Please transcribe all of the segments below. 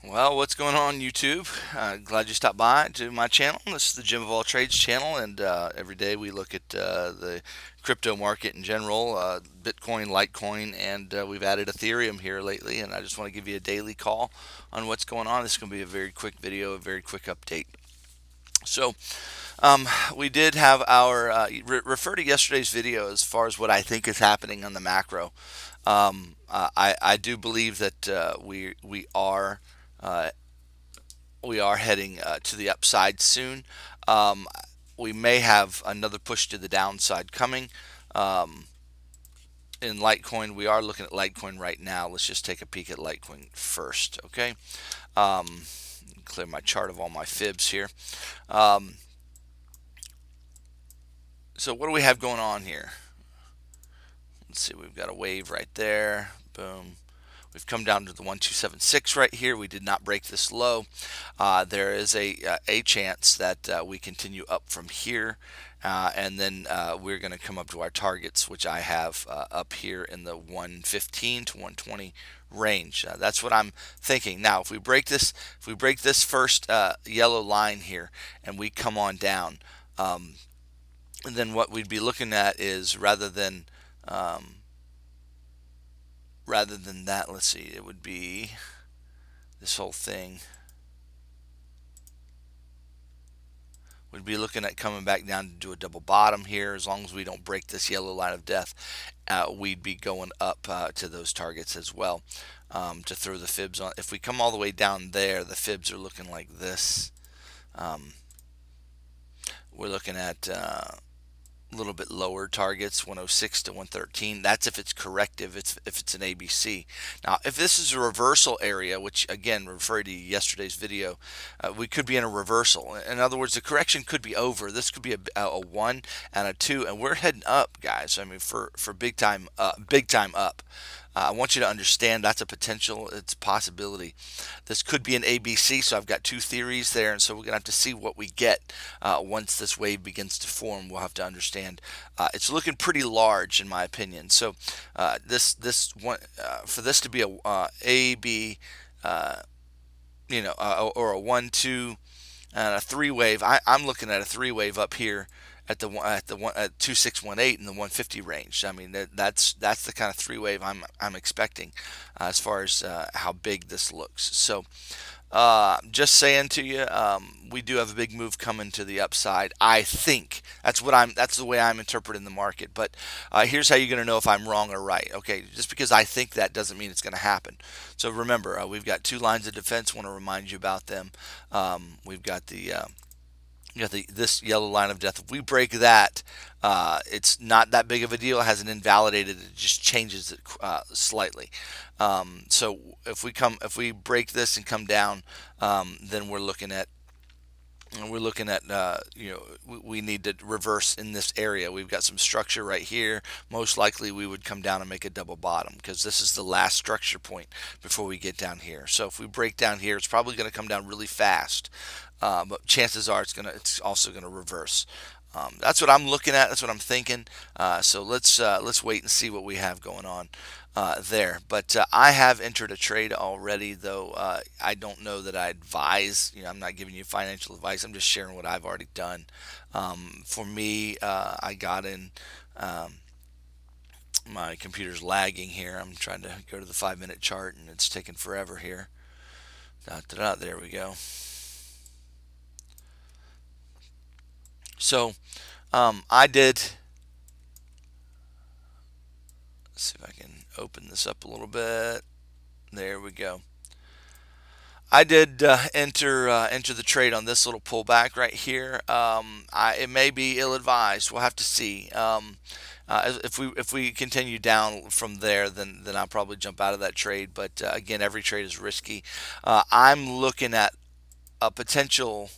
Well, what's going on, YouTube? Glad you stopped by to my channel. This is the Gem of All Trades channel, and every day we look at the crypto market in general, Bitcoin, Litecoin, and we've added Ethereum here lately. And I just want to give you a daily call on what's going on. This is going to be a very quick video, a very quick update. So, we did have our refer to yesterday's video as far as what I think is happening on the macro. I do believe that uh, we are heading to the upside soon. Um, we may have another push to the downside coming. Um, in Litecoin, we are looking at Litecoin right now. Let's just take a peek at Litecoin first, okay? Um, Clear my chart of all my fibs here. Um, so what do we have going on here? Let's see, we've got a wave right there. Boom. We've come down to the 1276 right here. We did not break this low. There is a chance that we continue up from here, and then we're going to come up to our targets, which I have up here in the 115 to 120 range. That's what I'm thinking. Now, if we break this first yellow line here, and we come on down, and then what we'd be looking at is um, rather than that, let's see, it would be this whole thing. We'd be looking at coming back down to do a double bottom here. As long as we don't break this yellow line of death, we'd be going up to those targets as well, to throw the fibs on. If we come all the way down there, the fibs are looking like this. Um, we're looking at a little bit lower targets, 106 to 113. That's if it's corrective, if it's an ABC. Now, if this is a reversal area, which again, referring to yesterday's video, we could be in a reversal. In other words, the correction could be over. This could be a 1 and a 2, and we're heading up, guys. I mean, for big time up. I want you to understand that's a potential, it's a possibility. This could be an ABC, so I've got two theories there, and so we're going to have to see what we get once this wave begins to form. We'll have to understand. It's looking pretty large, in my opinion. So this one for this to be a B, or a 1-2 and a 3 wave. I'm looking at a 3 wave up here at the 2618 in the 150 range. I mean that's the kind of 3 wave I'm expecting as far as how big this looks. So just saying to you, we do have a big move coming to the upside. I think that's the way I'm interpreting the market. But here's how you're going to know if I'm wrong or right. Okay, just because I think that doesn't mean it's going to happen. So remember, we've got two lines of defense. Want to remind you about them. We've got this yellow line of death. If we break that, it's not that big of a deal. It hasn't invalidated. It just changes it slightly. So if we break this and come down, then we're looking at we need to reverse in this area. We've got some structure right here. Most likely we would come down and make a double bottom because this is the last structure point before we get down here. So if we break down here, it's probably going to come down really fast, but chances are it's also going to reverse. That's what I'm looking at. That's what I'm thinking. So let's wait and see what we have going on there. But I have entered a trade already, though I don't know that I advise. I'm not giving you financial advice. I'm just sharing what I've already done. For me, I got in. My computer's lagging here. I'm trying to go to the 5-minute chart, and it's taking forever here. There we go. So I did. Let's see if I can open this up a little bit. There we go. I did enter the trade on this little pullback right here. It may be ill-advised. We'll have to see. If we continue down from there, then I'll probably jump out of that trade. But again, every trade is risky. I'm looking at a potential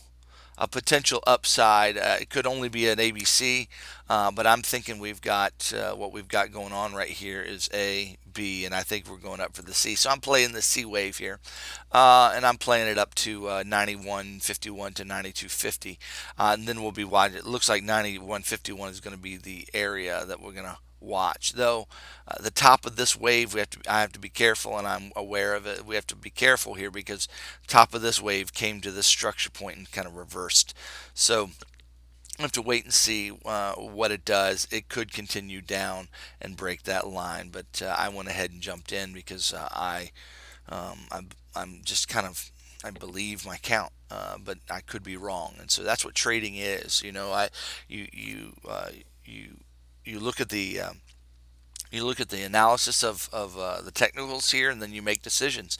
upside. It could only be an ABC, but I'm thinking we've got what we've got going on right here is A, B, and I think we're going up for the C. So I'm playing the C wave here, and I'm playing it up to 91.51 to 92.50, and then we'll be wide. It looks like 91.51 is going to be the area that we're going to watch. Though the top of this wave, I have to be careful, and I'm aware of it. We have to be careful here because top of this wave came to this structure point and kind of reversed. So I have to wait and see what it does. It could continue down and break that line, but I went ahead and jumped in because I'm just kind of I believe my count, but I could be wrong, and so that's what trading is. You you you you look at the you look at the analysis of the technicals here, and then you make decisions,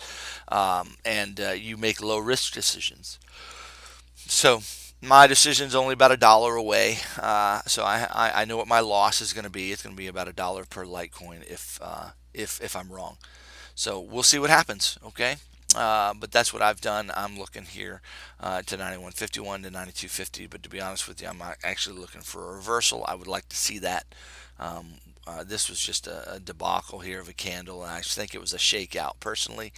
and you make low risk decisions. So my decision's only about $1 away. So I know what my loss is going to be. It's going to be about $1 per Litecoin if I'm wrong. So we'll see what happens. Okay. But that's what I've done. I'm looking here to 91.51 to 92.50. But to be honest with you, I'm not actually looking for a reversal. I would like to see that. Um, this was just a debacle here of a candle, and I think it was a shakeout. Personally,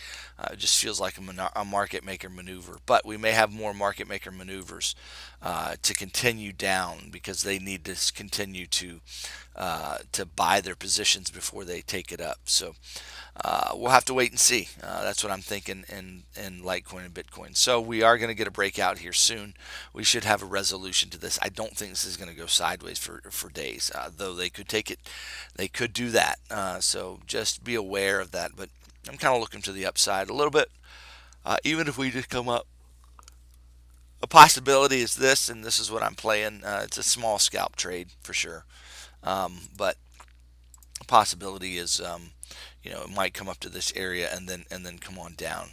it just feels like a market maker maneuver. But we may have more market maker maneuvers to continue down because they need to continue to buy their positions before they take it up. So we'll have to wait and see. That's what I'm thinking in Litecoin and Bitcoin. So we are going to get a breakout here soon. We should have a resolution to this. I don't think this is going to go sideways for days, though they could take it. They could do that. So just be aware of that. But I'm kind of looking to the upside a little bit. Even if we just come up, a possibility is this, and this is what I'm playing. It's a small scalp trade for sure. But a possibility is, it might come up to this area and then come on down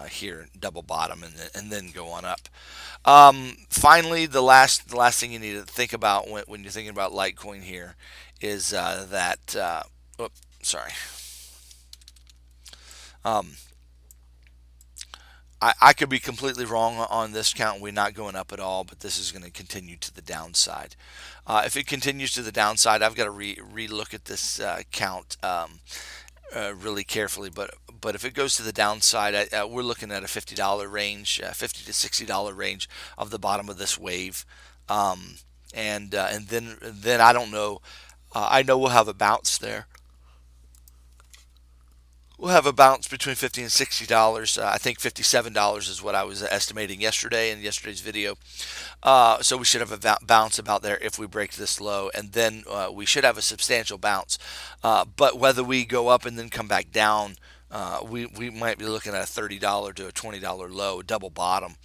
here, double bottom, and then go on up. Finally, the last thing you need to think about when you're thinking about Litecoin here is that. Sorry. Um, I could be completely wrong on this count. We're not going up at all, but this is going to continue to the downside. If it continues to the downside, I've got to re-look at this count really carefully. But if it goes to the downside, we're looking at a $50 range, $50 to $60 range of the bottom of this wave, and then I don't know. I know we'll have a bounce there. We'll have a bounce between $50 and $60. I think $57 is what I was estimating yesterday in yesterday's video. So we should have a bounce about there if we break this low, and then we should have a substantial bounce. But whether we go up and then come back down, we might be looking at a $30 to a $20 low, double bottom.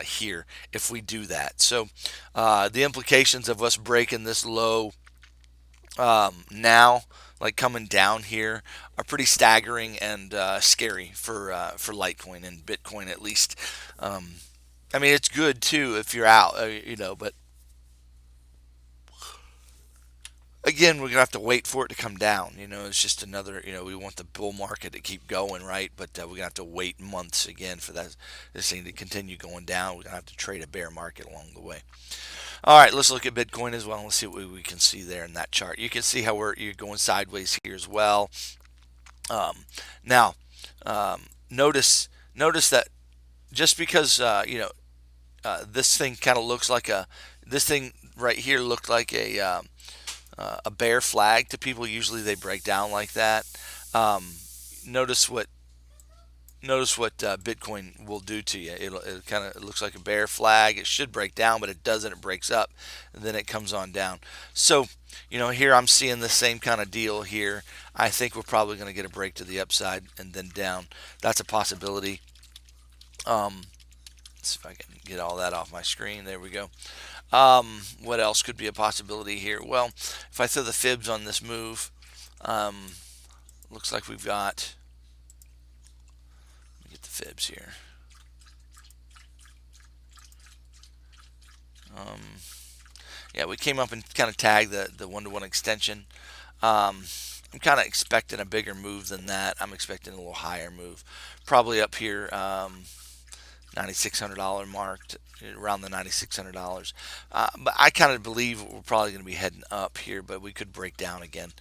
Here, if we do that. So, the implications of us breaking this low now, like coming down here, are pretty staggering and scary for Litecoin and Bitcoin at least. Um, I mean, it's good too if you're out, but again, we're gonna have to wait for it to come down. It's just another. We want the bull market to keep going, right? But we're gonna have to wait months again for this thing to continue going down. We're gonna have to trade a bear market along the way. All right, let's look at Bitcoin as well. Let's see what we can see there in that chart. You can see how you're going sideways here as well. Now, notice that just because this thing kind of looks like this thing right here looked like a bear flag to people. Usually they break down like that. Um, notice what Bitcoin will do to you. It kind of looks like a bear flag. It should break down, but it doesn't. It breaks up, and then it comes on down. So, here I'm seeing the same kind of deal here. I think we're probably going to get a break to the upside and then down. That's a possibility. Let's see if I can get all that off my screen. There we go. What else could be a possibility here? Well, if I throw the fibs on this move, um, looks like we've got. Let me get the fibs here. Um, yeah, we came up and kind of tagged the one-to-one extension. I'm kind of expecting a bigger move than that. I'm expecting a little higher move, probably up here, $9,600 marked around the $9,600. But I kind of believe we're probably going to be heading up here, but we could break down again.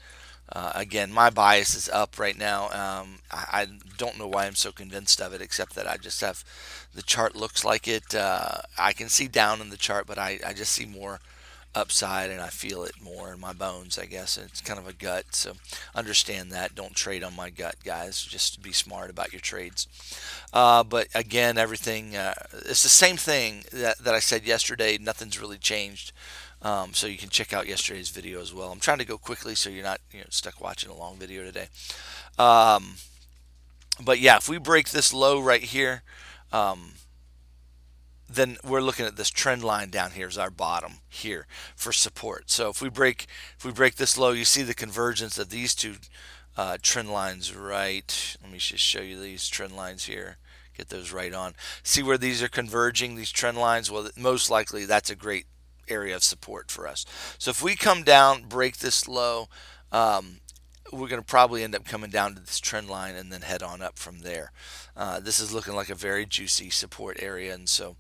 Again, my bias is up right now. I don't know why I'm so convinced of it, except that I just have the chart looks like it. I can see down in the chart, but I just see more upside, and I feel it more in my bones, I guess. It's kind of a gut, so understand that. Don't trade on my gut, guys. Just be smart about your trades. But again, everything, it's the same thing that I said yesterday. Nothing's really changed. So you can check out yesterday's video as well. I'm trying to go quickly so you're not stuck watching a long video today. Um, but yeah, if we break this low right here, um, then we're looking at this trend line down here as our bottom here for support. So if we break this low, you see the convergence of these two trend lines right. Let me just show you these trend lines here. Get those right on. See where these are converging, these trend lines? Well, most likely that's a great area of support for us. So if we come down, break this low, um, we're going to probably end up coming down to this trend line and then head on up from there. This is looking like a very juicy support area, and so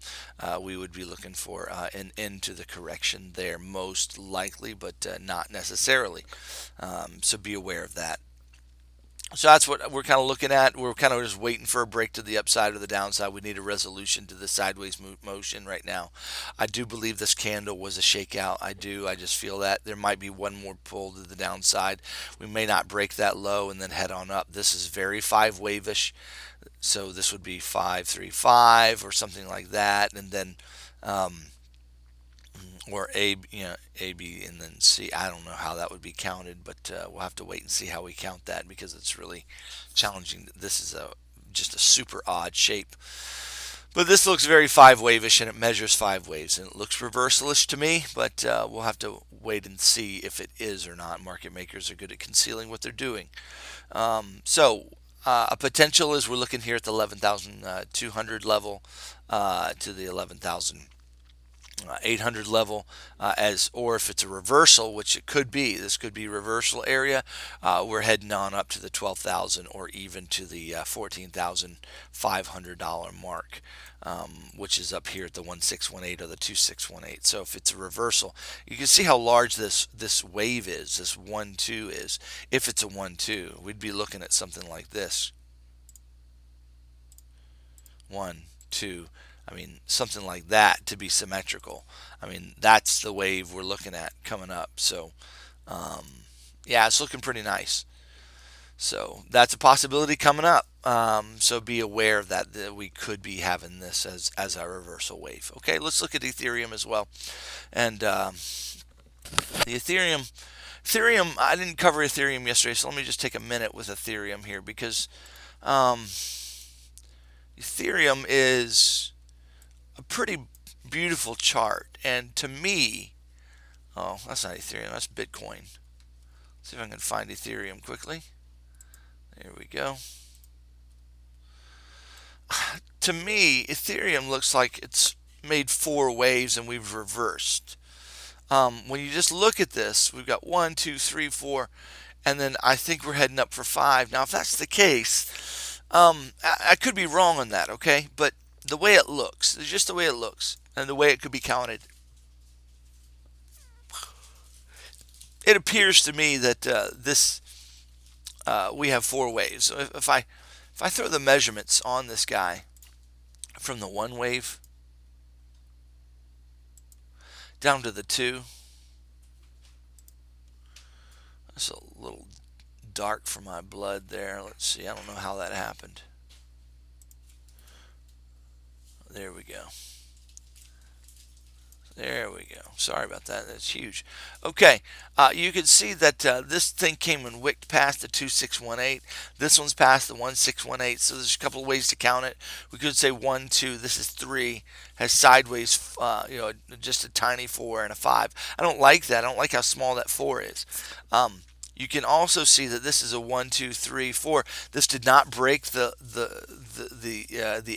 we would be looking for an end to the correction there, most likely, but not necessarily. So be aware of that. So that's what we're kind of looking at. We're kind of just waiting for a break to the upside or the downside. We need a resolution to the sideways motion right now. I do believe this candle was a shakeout. I do. I just feel that there might be one more pull to the downside. We may not break that low and then head on up. This is very five wave-ish. So this would be 535 or something like that, and then um, or A, A, B, and then C. I don't know how that would be counted, but we'll have to wait and see how we count that because it's really challenging. This is just a super odd shape. But this looks very five wave-ish, and it measures five waves, and it looks reversalish to me, but we'll have to wait and see if it is or not. Market makers are good at concealing what they're doing. A potential is we're looking here at the 11,200 level to the 11,800 level, or if it's a reversal, which it could be, this could be reversal area, we're heading on up to the 12,000 or even to the $14,500 mark, which is up here at the 1618 or the 2618. So if it's a reversal, you can see how large this wave is, this 1-2 is. If it's a 1-2, we'd be looking at something like this. 1-2. I mean, something like that to be symmetrical. I mean, that's the wave we're looking at coming up. So, um, yeah, it's looking pretty nice. So that's a possibility coming up. So be aware of that we could be having this as our reversal wave. Okay, let's look at Ethereum as well. And the Ethereum, I didn't cover Ethereum yesterday, so let me just take a minute with Ethereum here because um, Ethereum is a pretty beautiful chart. And to me, oh, that's not Ethereum, that's Bitcoin. Let's see if I can find Ethereum quickly. There we go. To me, Ethereum looks like it's made four waves and we've reversed. When you just look at this, we've got 1, 2, 3, 4, and then I think we're heading up for 5. Now, if that's the case, I could be wrong on that, okay? But the way it looks, just the way it looks, and the way it could be counted, it appears to me that we have four waves. So if I throw the measurements on this guy from the 1 wave down to the 2, that's a little dark for my blood there. Let's see. I don't know how that happened. There we go. There we go. Sorry about that. That's huge. Okay, you can see that this thing came and wicked past the 2618. This one's past the 1618. So there's a couple of ways to count it. We could say 1, 2. This is 3. Has sideways, just a tiny 4 and a 5. I don't like that. I don't like how small that 4 is. You can also see that this is a 1, 2, 3, 4. This did not break the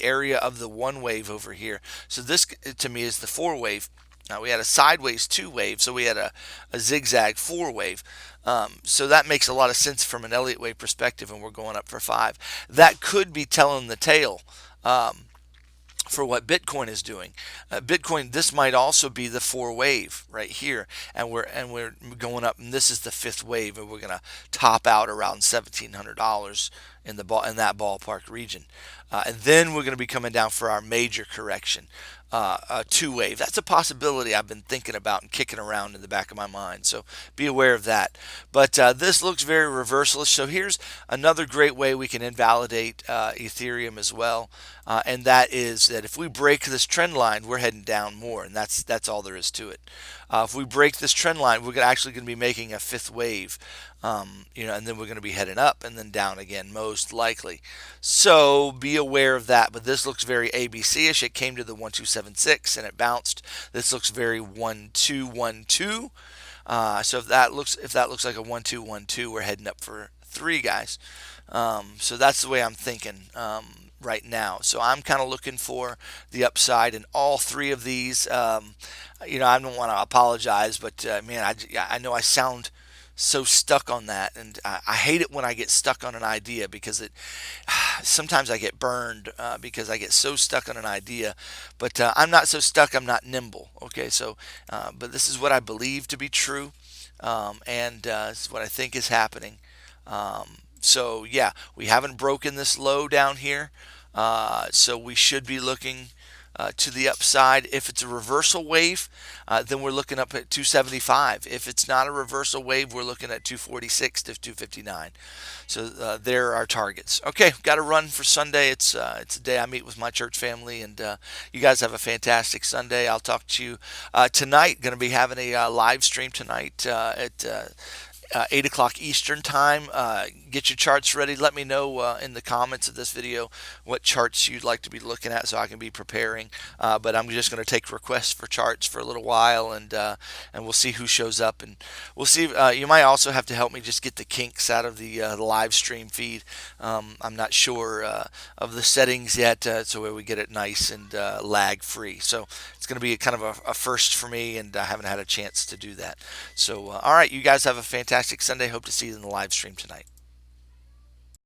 area of the 1 wave over here. So this to me is the 4 wave. Now we had a sideways 2 wave, so we had a zigzag 4 wave. So that makes a lot of sense from an Elliott Wave perspective, and we're going up for 5. That could be telling the tale. For what Bitcoin is doing. Bitcoin, this might also be the 4 wave right here, and we're going up, and this is the 5th wave, and we're going to top out around $1,700 in that ballpark region. And then we're going to be coming down for our major correction, a two wave. That's a possibility I've been thinking about and kicking around in the back of my mind. So be aware of that. But this looks very reversalist. So here's another great way we can invalidate Ethereum as well, and that is that if we break this trend line, we're heading down more, and that's all there is to it. If we break this trend line, we're actually going to be making a fifth wave, and then we're going to be heading up and then down again, most likely. So be aware of that. But this looks very ABC-ish. It came to the 1276 and it bounced. This looks very 1212. So if that looks like a 1212, we're heading up for three, guys. So that's the way I'm thinking right now. So I'm kind of looking for the upside in all three of these. I don't want to apologize, but man, I know I sound so stuck on that, and I hate it when I get stuck on an idea because it sometimes I get burned because I get so stuck on an idea. But I'm not so stuck. I'm not nimble. Okay, so but this is what I believe to be true, and this is what I think is happening. So yeah, we haven't broken this low down here, so we should be looking to the upside. If it's a reversal wave, then we're looking up at 275. If it's not a reversal wave, we're looking at 246 to 259. So there are our targets. Okay, got to run for Sunday. It's a day I meet with my church family, and you guys have a fantastic Sunday. I'll talk to you tonight. Going to be having a live stream tonight at 8 o'clock Eastern time. Get your charts ready. Let me know in the comments of this video what charts you'd like to be looking at so I can be preparing. But I'm just going to take requests for charts for a little while, and we'll see who shows up. And we'll see. You might also have to help me just get the kinks out of the live stream feed. I'm not sure of the settings yet, so where we get it nice and lag free. So it's going to be kind of a first for me, and I haven't had a chance to do that. So all right, you guys have a fantastic Sunday. Hope to see you in the live stream tonight.